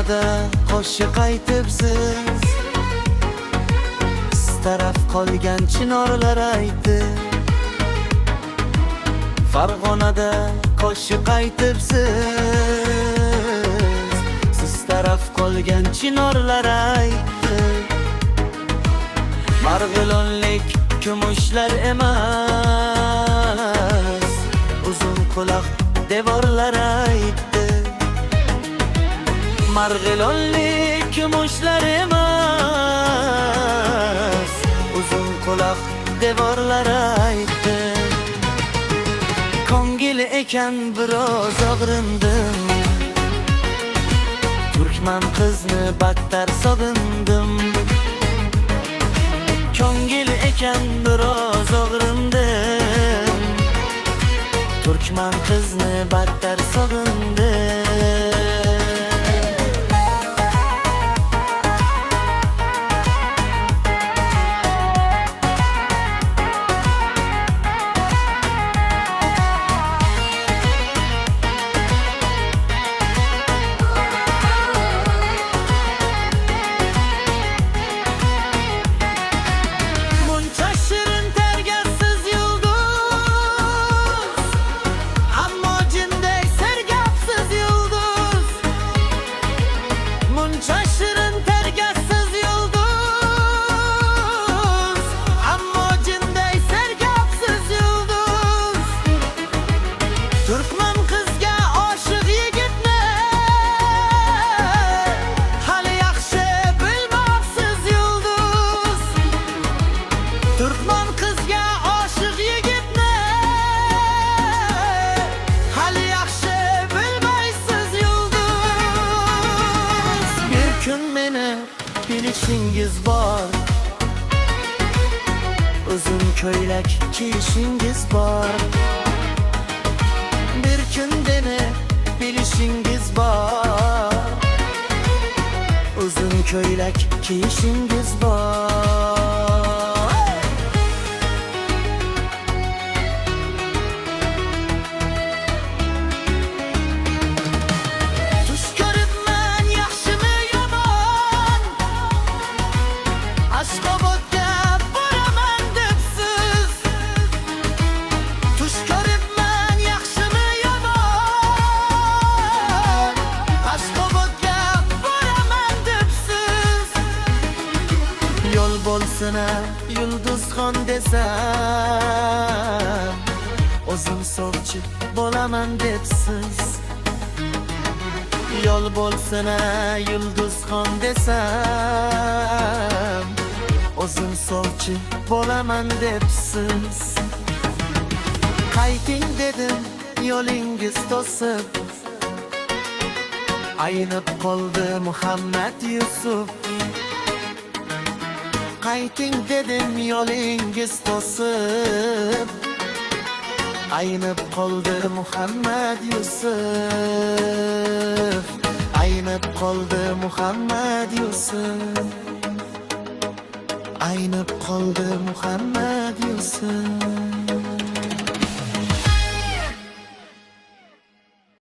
Farg'onada qo'shiq aytibsiz, siz taraf qolgan chinorlar aytdi. Farg'onada qo'shiq aytibsiz, siz taraf qolgan chinorlar aytdi. Marg'ilonlik kumushlar emas, uzun quloq devorlar aytdi. Marg'ilonlik kumushlar emas, uzun quloq devorlar aytdi. Ko'ngil ekan biroz og'rindim, turkman qizni battar sog'indim. Ko'ngil ekan biroz og'rindim, turkman qizni battar sog'indim. Türkmen kızga aşık yigitni hali yaxshi bilmabsiz yulduz. Türkmen kızga aşık yigitni hali yaxshi bilmaysiz yulduz. Bir kun meni bilishingiz bor, uzun ko'ylak kiyishingiz bor. Bir gün beni bilishingiz bor, uzun ko'ylak kiyishingiz bor. Tush ko'ribman yaxshimi yomon, Ashxobodga boraman debsiz. Tush ko'ribman yaxshimi yomon, Ashxobodga boraman debsiz. Yo'l bo'lsina yulduzxon desam, o'zim sovchi bo'laman debsiz. Yo'l bo'lsina yulduzxon desam, o'zim sovchi bo'laman debsiz. Qayting dedim yo'lingiz to'sib, aynib qoldi Muhammad Yusuf. Qayting dedim yo'lingiz to'sib, aynib qoldi Muhammad Yusuf. Aynib qoldi Muhammad Yusuf. Aynib qoldi Muhammad Yusuf.